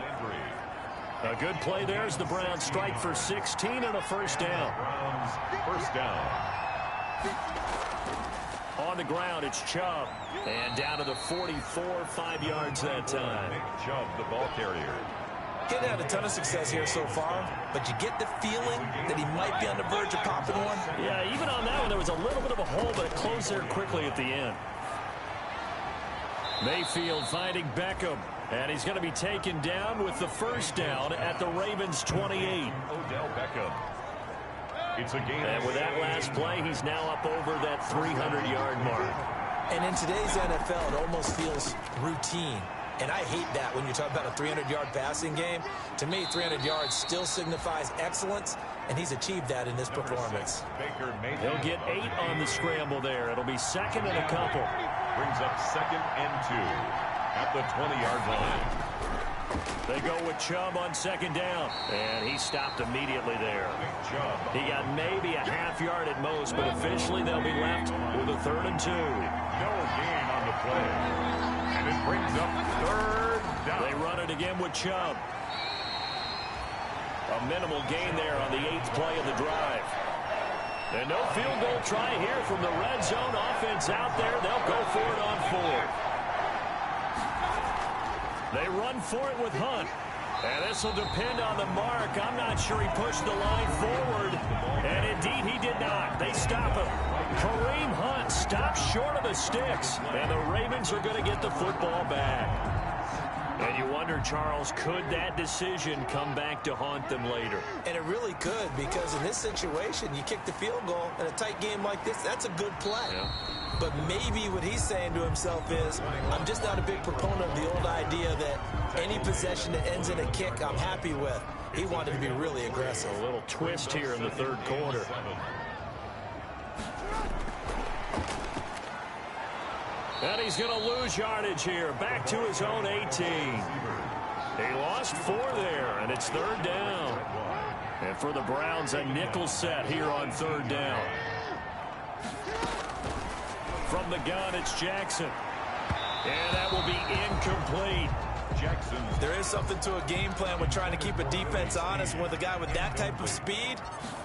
A good play there as the Browns strike for 16 and a first down. Browns first down. On the ground, it's Chubb. And down to the 44, 5 yards that time. Nick Chubb, the ball carrier. Getting had a ton of success here so far, but you get the feeling that he might be on the verge of popping one. Yeah, even on that one, there was a little bit of a hole, but it closed there quickly at the end. Mayfield finding Beckham. And he's going to be taken down with the first down at the Ravens 28. Odell Beckham. It's a game. And with that last play, he's now up over that 300-yard mark. And in today's NFL, it almost feels routine. And I hate that when you talk about a 300-yard passing game. To me, 300 yards still signifies excellence, and he's achieved that in this performance. He'll get 8 on the scramble there. It'll be second and a couple. Brings up 2nd and 2. At the 20-yard line. They go with Chubb on second down. And he stopped immediately there. He got maybe a half yard at most, but officially they'll be left with a 3rd and 2. No gain on the play. And it brings up 3rd down. They run it again with Chubb. A minimal gain there on the 8th play of the drive. And no field goal try here from the red zone. Offense out there. They'll go for it on 4th. They run for it with Hunt. And this will depend on the mark. I'm not sure he pushed the line forward. And indeed, he did not. They stop him. Kareem Hunt stops short of the sticks. And the Ravens are going to get the football back. And you wonder, Charles, could that decision come back to haunt them later? And it really could, because in this situation, you kick the field goal in a tight game like this, that's a good play. Yeah. But maybe what he's saying to himself is, I'm just not a big proponent of the old idea that any possession that ends in a kick I'm happy with. He wanted to be really aggressive. A little twist here in the 3rd quarter. And he's going to lose yardage here. Back to his own 18. He lost 4 there, and it's 3rd down. And for the Browns, a nickel set here on 3rd down. From the gun, it's Jackson. And that will be incomplete. Jackson. There is something to a game plan with trying to keep a defense honest. With a guy with that type of speed,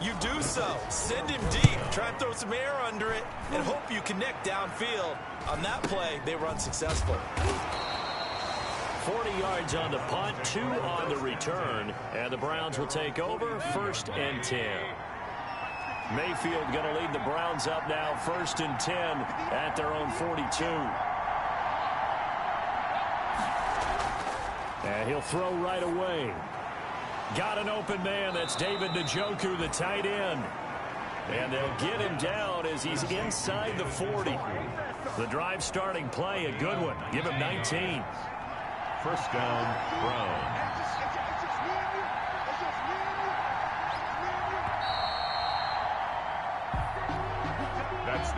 you do so. Send him deep. Try and throw some air under it and hope you connect downfield. On that play, they were unsuccessful. 40 yards on the punt, 2 on the return, and the Browns will take over 1st and 10. Mayfield going to lead the Browns up now 1st and 10 at their own 42. And he'll throw right away. Got an open man. That's David Njoku, the tight end. And they'll get him down as he's inside the 40. The drive starting play, a good one. Give him 19. First down, Browns.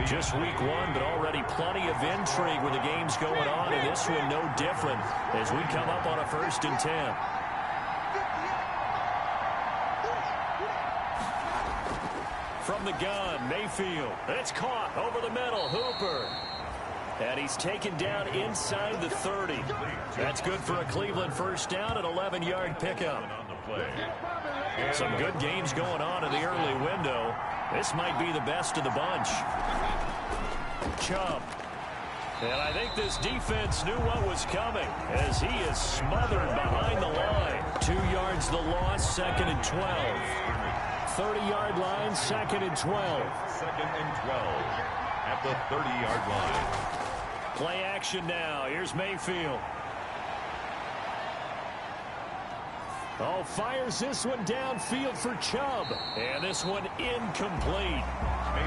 Just week 1, but already plenty of intrigue with the games going on, and this one no different as we come up on a 1st and 10. From the gun, Mayfield. It's caught over the middle. Hooper. And he's taken down inside the 30. That's good for a Cleveland first down, an 11-yard pickup. Some good games going on in the early window. This might be the best of the bunch. Chubb. And I think this defense knew what was coming as he is smothered behind the line. 2 yards the loss, 2nd and 12. 30-yard line, 2nd and 12. 2nd and 12 at the 30-yard line. Play action now. Here's Mayfield. Oh, fires this one downfield for Chubb. And this one incomplete.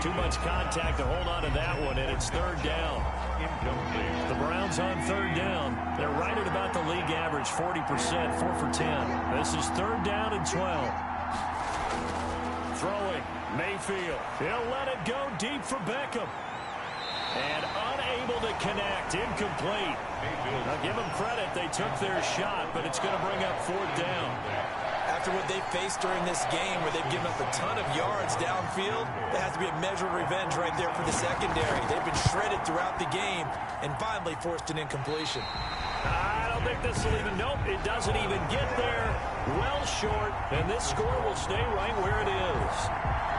Too much contact to hold on to that one, and it's 3rd down. Incomplete. The Browns on 3rd down. They're right at about the league average, 40%, 4 for 10. This is 3rd down and 12. Throwing, Mayfield. He'll let it go deep for Beckham. And unable to connect, incomplete. Now give them credit, they took their shot, but it's going to bring up 4th down. After what they faced during this game where they've given up a ton of yards downfield, there has to be a measure of revenge right there for the secondary. They've been shredded throughout the game and finally forced an incompletion. I don't think this will even, nope, it doesn't even get there. Well short, and this score will stay right where it is.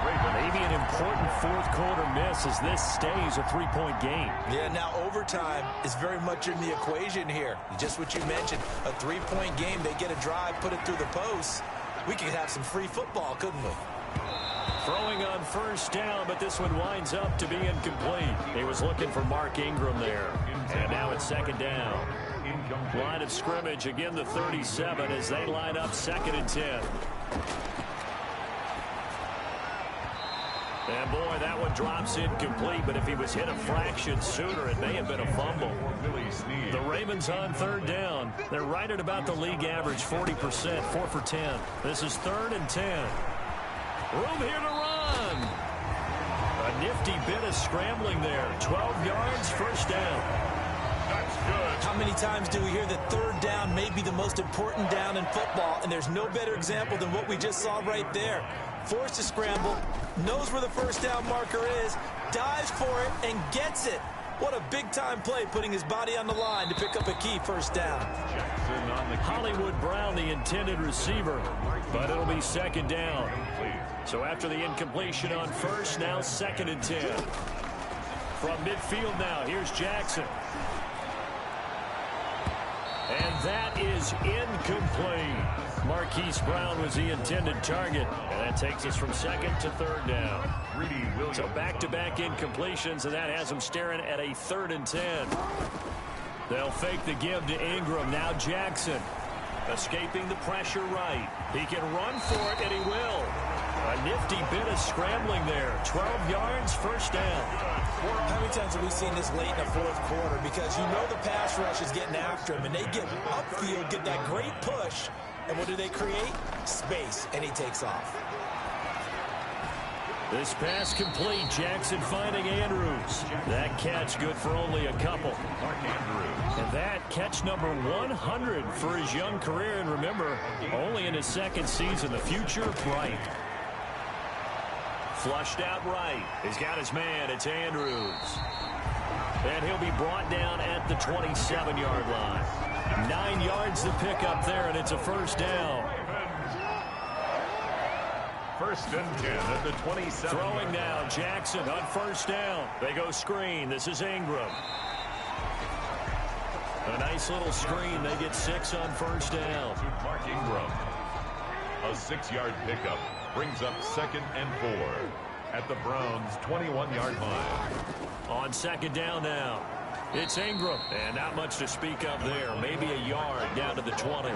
Maybe an important 4th quarter miss as this stays a 3-point game. Yeah, now overtime is very much in the equation here. Just what you mentioned, a 3-point game. They get a drive, put it through the post. We could have some free football, couldn't we? Throwing on 1st down, but this one winds up to be incomplete. He was looking for Mark Ingram there. And now it's 2nd down. Line of scrimmage, again the 37 as they line up 2nd and 10. And boy, that one drops incomplete, but if he was hit a fraction sooner, it may have been a fumble. The Ravens on 3rd down. They're right at about the league average, 40%, 4 for 10. This is 3rd and 10. Room here to run. A nifty bit of scrambling there. 12 yards, 1st down. That's good. How many times do we hear that 3rd down may be the most important down in football, and there's no better example than what we just saw right there. Forced to scramble, knows where the 1st down marker is, dives for it, and gets it. What a big-time play, putting his body on the line to pick up a key 1st down. Hollywood Brown, the intended receiver, but it'll be 2nd down. So after the incompletion on 1st, now 2nd and 10. From midfield now, here's Jackson. And that is incomplete. Marquise Brown was the intended target. And that takes us from 2nd to 3rd down. So back-to-back incompletions, and that has them staring at a 3rd and 10. They'll fake the give to Ingram. Now Jackson escaping the pressure right. He can run for it, and he will. A nifty bit of scrambling there. 12 yards, 1st down. How many times have we seen this late in the 4th quarter? Because you know the pass rush is getting after him, and they get upfield, get that great push, and what do they create? Space, and he takes off. This pass complete. Jackson finding Andrews. That catch good for only a couple. And that catch number 100 for his young career. And remember, only in his 2nd season. The future bright. Flushed out right. He's got his man. It's Andrews. And he'll be brought down at the 27-yard line. 9 yards to pick up there, and it's a first down. First and 10 at the 27. Throwing now, Jackson on first down. They go screen. This is Ingram. A nice little screen. They get 6 on first down. Mark Ingram. A 6-yard pickup brings up 2nd and 4 at the Browns' 21-yard line. On second down now, it's Ingram. And not much to speak of there. Maybe a yard down to the 20.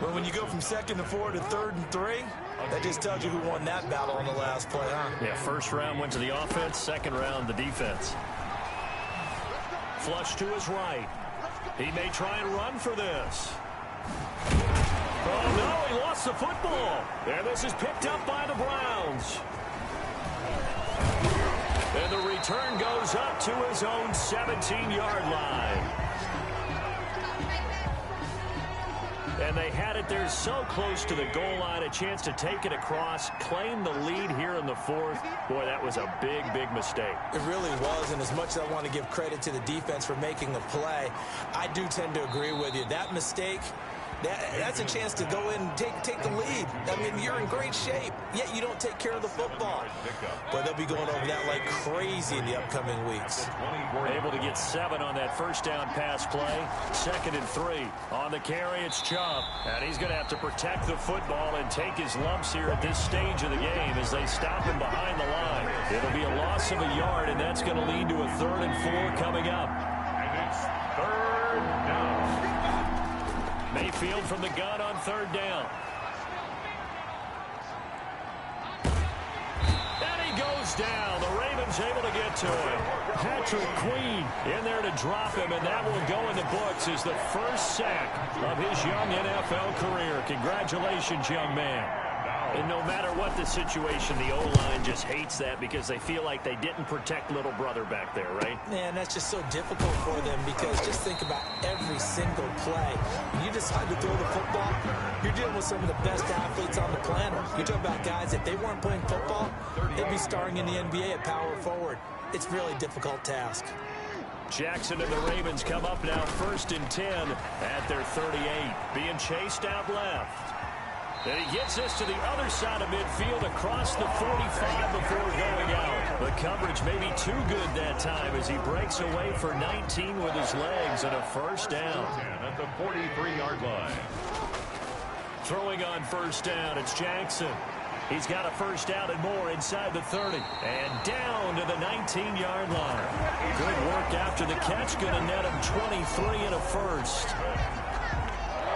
Well, when you go from 2nd and 4 to 3rd and 3, that just tells you who won that battle on the last play, huh? Yeah, first round went to the offense, second round the defense. Flush to his right. He may try and run for this. Oh, no, he lost the football. And this is picked up by the Browns. And the return goes up to his own 17-yard line. And they had it there so close to the goal line, a chance to take it across, claim the lead here in the 4th. Boy, that was a big, big mistake. It really was, and as much as I want to give credit to the defense for making the play, I do tend to agree with you. That mistake, that's a chance to go in and take the lead. I mean, you're in great shape, yet you don't take care of the football. But they'll be going over that like crazy in the upcoming weeks. Able to get 7 on that first down pass play. 2nd and 3. On the carry, it's Chubb. And he's going to have to protect the football and take his lumps here at this stage of the game as they stop him behind the line. It'll be a loss of a yard, and that's going to lead to a 3rd and 4 coming up. And it's 3rd down. Mayfield from the gun on 3rd down. And he goes down. The Ravens able to get to him. Patrick Queen in there to drop him, and that will go in the books as the first sack of his young NFL career. Congratulations, young man. And no matter what the situation, the O-line just hates that because they feel like they didn't protect little brother back there, right? Man, that's just so difficult for them because just think about every single play. When you decide to throw the football, you're dealing with some of the best athletes on the planet. You're talking about guys, if they weren't playing football, they'd be starring in the NBA at power forward. It's a really difficult task. Jackson and the Ravens come up now 1st and 10 at their 38. Being chased out left. And he gets this to the other side of midfield across the 45 before going out. The coverage may be too good that time as he breaks away for 19 with his legs and a first down. At the 43-yard line. Throwing on first down, it's Jackson. He's got a first down and more inside the 30. And down to the 19-yard line. Good work after the catch. Going to net him 23 and a first.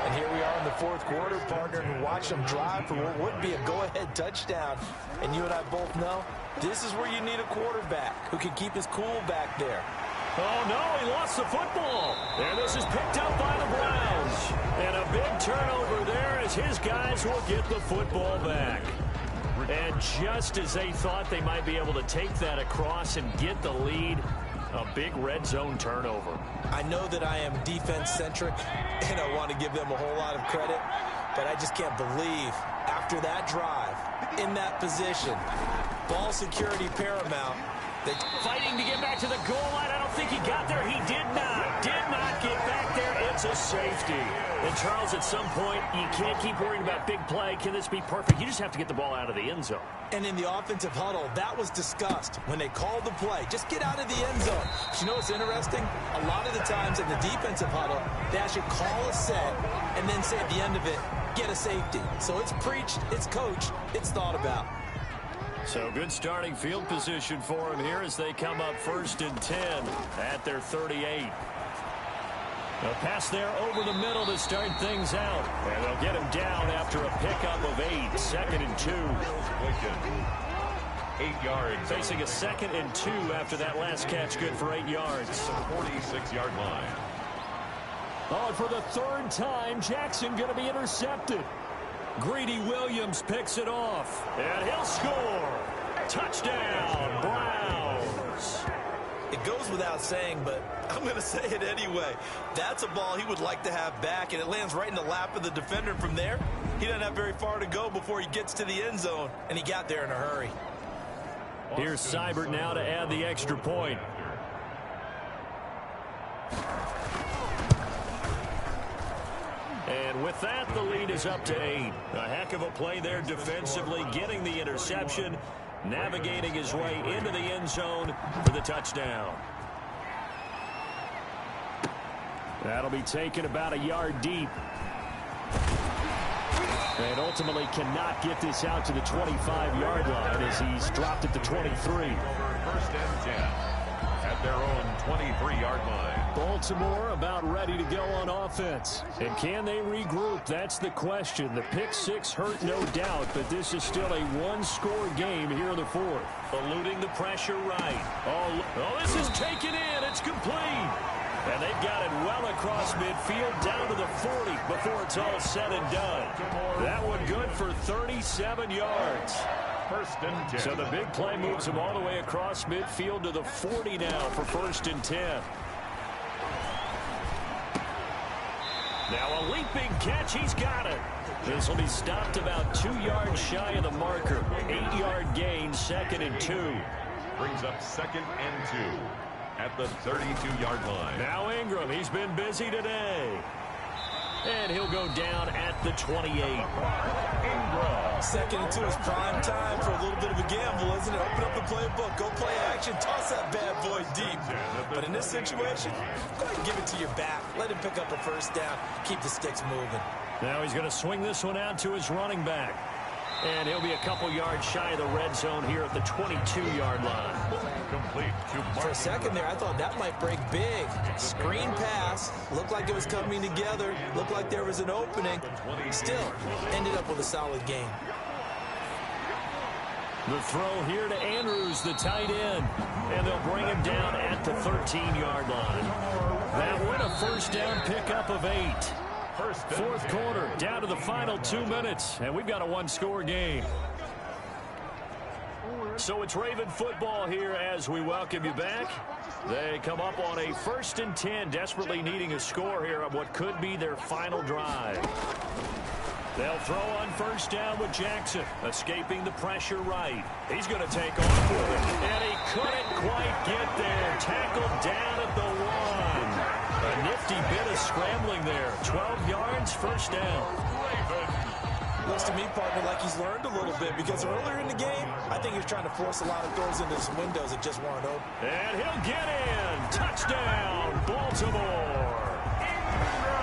And here we are in the 4th quarter, partner, and watch them drive for what would be a go-ahead touchdown. And you and I both know this is where you need a quarterback who can keep his cool back there. Oh, no, he lost the football. And this is picked up by the Browns. And a big turnover there as his guys will get the football back. And just as they thought they might be able to take that across and get the lead, a big red zone turnover. I know that I am defense-centric, and I want to give them a whole lot of credit, but I just can't believe after that drive, in that position, ball security paramount. Fighting to get back to the goal line. I don't think he got there. He did not get back there. It's a safety. And, Charles, at some point, you can't keep worrying about big play. Can this be perfect? You just have to get the ball out of the end zone. And in the offensive huddle, that was discussed when they called the play. Just get out of the end zone. But you know what's interesting? A lot of the times in the defensive huddle, they actually call a set and then say at the end of it, get a safety. So it's preached, it's coached, it's thought about. So good starting field position for him here as they come up 1st and 10 at their 38. A pass there over the middle to start things out. And they'll get him down after a pickup of 8. 2nd and 2. 8 yards. Facing a 2nd and 2 after that last catch. Good for 8 yards. 46-yard line. Oh, and for the 3rd time, Jackson going to be intercepted. Greedy Williams picks it off. And he'll score. Touchdown, Browns. It goes without saying, but I'm going to say it anyway. That's a ball he would like to have back, and it lands right in the lap of the defender. From there, he doesn't have very far to go before he gets to the end zone, and he got there in a hurry. Here's Seibert now to add the extra point. And with that, the lead is up to 8. A heck of a play there defensively, getting the interception, navigating his way into the end zone for the touchdown. That'll be taken about a yard deep. And ultimately cannot get this out to the 25-yard line as he's dropped at the 23. First and 10 at their own 23-yard line. Baltimore about ready to go on offense. And can they regroup? That's the question. The pick six hurt, no doubt, but this is still a one-score game here in the fourth. Eluding the pressure right. Oh, this is taken in. It's complete. And they've got it well across midfield down to the 40 before it's all said and done. That one good for 37 yards. First and 10. So the big play moves him all the way across midfield to the 40 now for first and 10. Now a leaping catch. He's got it. This will be stopped about 2 yards shy of the marker. 8-yard gain, second and 2. Brings up second and 2 at the 32-yard line. Now Ingram, he's been busy today. And he'll go down at the 28. Ingram. Second and 2 is prime time for a little bit of a gamble, isn't it? Open up the playbook, go play action, toss that bad boy deep. But in this situation, go ahead and give it to your back. Let him pick up a first down. Keep the sticks moving. Now he's going to swing this one out to his running back. And he'll be a couple yards shy of the red zone here at the 22-yard line. Complete to For a second there, I thought that might break big. Screen pass. Looked like it was coming together. Looked like there was an opening. Still, ended up with a solid game. The throw here to Andrews, the tight end. And they'll bring him down at the 13-yard line. That one a first down pickup of 8. Fourth quarter, down to the final 2 minutes, and we've got a one-score game. So it's Raven football here as we welcome you back. They come up on a first and 10, desperately needing a score here on what could be their final drive. They'll throw on first down with Jackson, escaping the pressure right. He's going to take off with it, and he couldn't quite get there. Tackled down at the 1. A nifty bit of scrambling there. 12 yards, first down. Looks to me, partner, like he's learned a little bit because earlier in the game, I think he was trying to force a lot of throws into some windows that just weren't open. And he'll get in. Touchdown, Baltimore.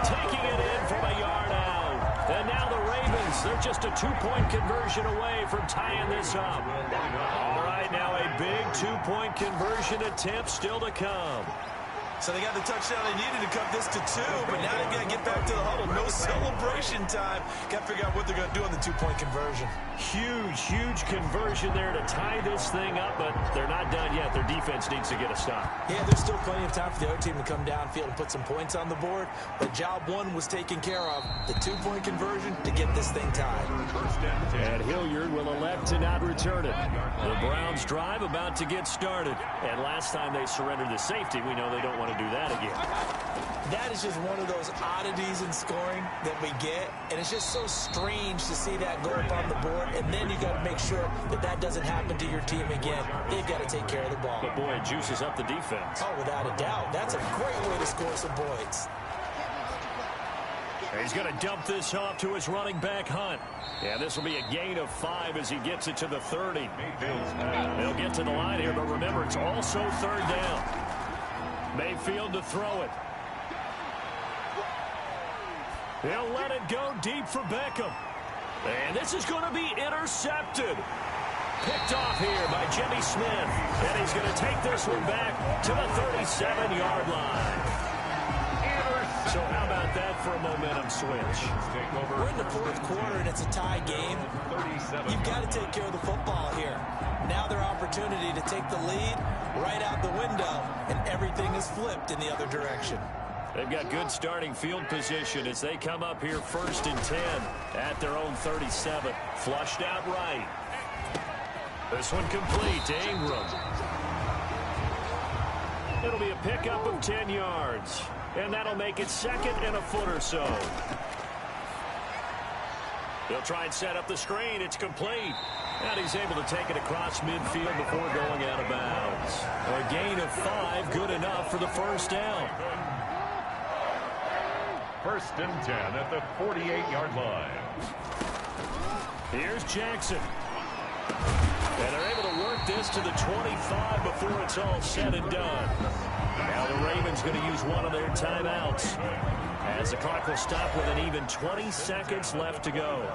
Taking it in from a yard out. And now the Ravens, they're just a two-point conversion away from tying this up. All right, now a big two-point conversion attempt still to come. So they got the touchdown they needed to cut this to 2, but now they've got to get back to the huddle. No celebration time. Got to figure out what they're going to do on the two-point conversion. Huge conversion there to tie this thing up, but they're not done yet. Their defense needs to get a stop. Yeah, there's still plenty of time for the other team to come downfield and put some points on the board, but job 1 was taken care of. The two-point conversion to get this thing tied. And Hilliard will elect to not return it. The Browns drive about to get started. And last time they surrendered the safety, we know they don't want to do that again. That is just one of those oddities in scoring that we get, and it's just so strange to see that go up on the board, and then you got to make sure that that doesn't happen to your team again. They've got to take care of the ball. But boy, it juices up the defense. Oh, without a doubt. That's a great way to score some points. He's going to dump this off to his running back, Hunt. Yeah, this will be a gain of 5 as he gets it to the 30. They'll get to the line here, but remember, it's also third down. Mayfield to throw it. He'll let it go deep for Beckham. And this is going to be intercepted. Picked off here by Jimmy Smith. And he's going to take this one back to the 37-yard line. So how about that for a momentum switch? We're in the fourth quarter, and it's a tie game. You've got to take care of the football here. Now their opportunity to take the lead right out the window, and everything is flipped in the other direction. They've got good starting field position as they come up here first and 10 at their own 37. Flushed out right. This one complete to Ingram. It'll be a pickup of 10 yards. And that'll make it second and a foot or so. They'll try and set up the screen. It's complete. And he's able to take it across midfield before going out of bounds. A gain of 5, good enough for the first down. First and 10 at the 48-yard line. Here's Jackson. And they're able to work this to the 25 before it's all said and done. Now the Ravens going to use one of their timeouts, as the clock will stop with an even 20 seconds left to go.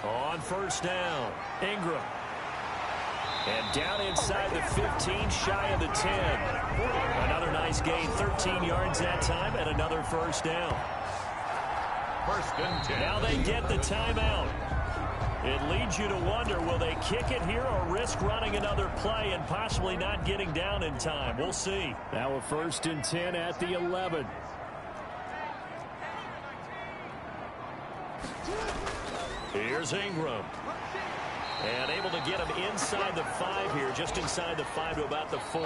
On first down, Ingram. And down inside the 15, shy of the 10. Another nice gain, 13 yards that time, and another first down. First and 10. Now they get the timeout. It leads you to wonder, will they kick it here or risk running another play and possibly not getting down in time? We'll see. Now a first and 10 at the 11. Here's Ingram. And able to get him inside the 5 here, just inside the 5 to about the 4.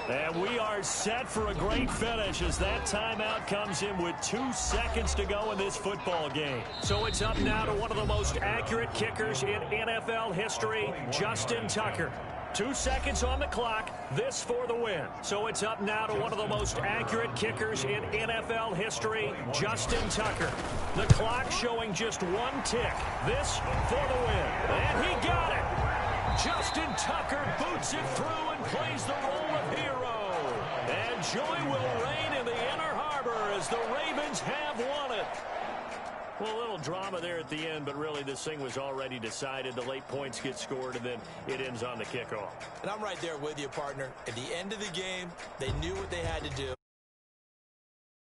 And we are set for a great finish as that timeout comes in with 2 seconds to go in this football game. So it's up now to one of the most accurate kickers in NFL history, Justin Tucker. 2 seconds on the clock, this for the win. So it's up now to one of the most accurate kickers in NFL history, Justin Tucker. The clock showing just 1 tick. This for the win. And he got it. Justin Tucker boots it through and plays the role of hero. And joy will reign in the Inner Harbor as the Ravens have won it. Well, a little drama there at the end, but really this thing was already decided. The late points get scored, and then it ends on the kickoff. And I'm right there with you, partner. At the end of the game, they knew what they had to do.